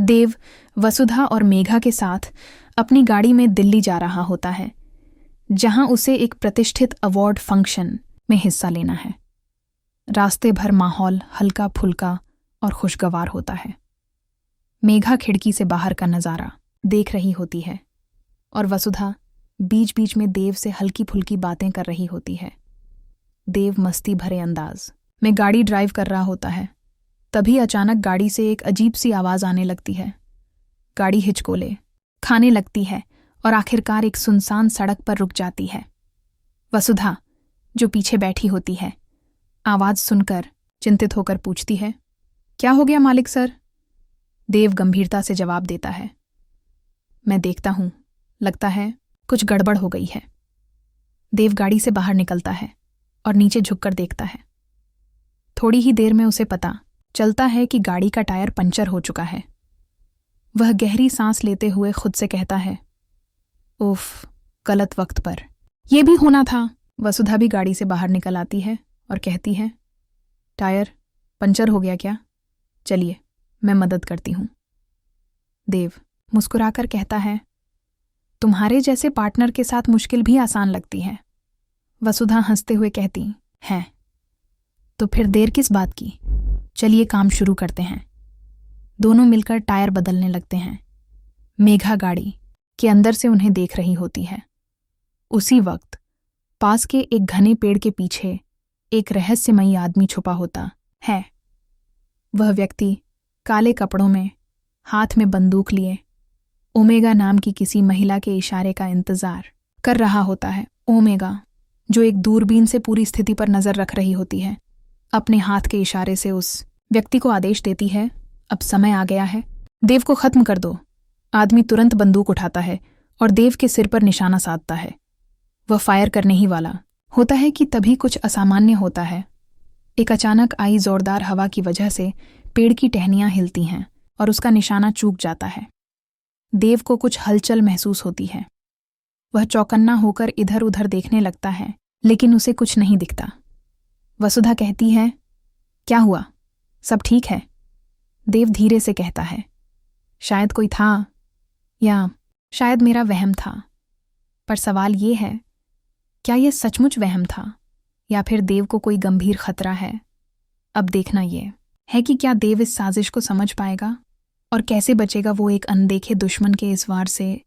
देव वसुधा और मेघा के साथ अपनी गाड़ी में दिल्ली जा रहा होता है, जहां उसे एक प्रतिष्ठित अवार्ड फंक्शन में हिस्सा लेना है। रास्ते भर माहौल हल्का फुल्का और खुशगवार होता है। मेघा खिड़की से बाहर का नज़ारा देख रही होती है और वसुधा बीच बीच में देव से हल्की फुल्की बातें कर रही होती है। देव मस्ती भरे अंदाज में गाड़ी ड्राइव कर रहा होता है। तभी अचानक गाड़ी से एक अजीब सी आवाज़ आने लगती है। गाड़ी हिचकोले खाने लगती है और आखिरकार एक सुनसान सड़क पर रुक जाती है। वसुधा, जो पीछे बैठी होती है, आवाज़ सुनकर चिंतित होकर पूछती है, क्या हो गया मालिक सर? देव गंभीरता से जवाब देता है, मैं देखता हूं, लगता है कुछ गड़बड़ हो गई है। देव गाड़ी से बाहर निकलता है और नीचे झुककर देखता है। थोड़ी ही देर में उसे पता चलता है कि गाड़ी का टायर पंचर हो चुका है। वह गहरी सांस लेते हुए खुद से कहता है, उफ, गलत वक्त पर यह भी होना था। वसुधा भी गाड़ी से बाहर निकल आती है और कहती है, टायर पंचर हो गया क्या? चलिए, मैं मदद करती हूं। देव मुस्कुराकर कहता है, तुम्हारे जैसे पार्टनर के साथ मुश्किल भी आसान लगती है। वसुधा हंसते हुए कहती है, तो फिर देर किस बात की, चलिए काम शुरू करते हैं। दोनों मिलकर टायर बदलने लगते हैं। मेघा गाड़ी के अंदर से उन्हें देख रही होती है। उसी वक्त पास के एक घने पेड़ के पीछे एक रहस्यमयी आदमी छुपा होता है। वह व्यक्ति काले कपड़ों में, हाथ में बंदूक लिए, ओमेगा नाम की किसी महिला के इशारे का इंतजार कर रहा होता है। ओमेगा, जो एक दूरबीन से पूरी स्थिति पर नजर रख रही होती है, अपने हाथ के इशारे से उस व्यक्ति को आदेश देती है, अब समय आ गया है, देव को खत्म कर दो। आदमी तुरंत बंदूक उठाता है और देव के सिर पर निशाना साधता है। वह फायर करने ही वाला होता है कि तभी कुछ असामान्य होता है। एक अचानक आई जोरदार हवा की वजह से पेड़ की टहनियां हिलती हैं और उसका निशाना चूक जाता है। देव को कुछ हलचल महसूस होती है। वह चौकन्ना होकर इधर उधर देखने लगता है, लेकिन उसे कुछ नहीं दिखता। वसुधा कहती है, क्या हुआ, सब ठीक है? देव धीरे से कहता है, शायद कोई था, या शायद मेरा वहम था। पर सवाल ये है, क्या यह सचमुच वहम था या फिर देव को कोई गंभीर खतरा है? अब देखना यह है कि क्या देव इस साजिश को समझ पाएगा और कैसे बचेगा वो एक अनदेखे दुश्मन के इस वार से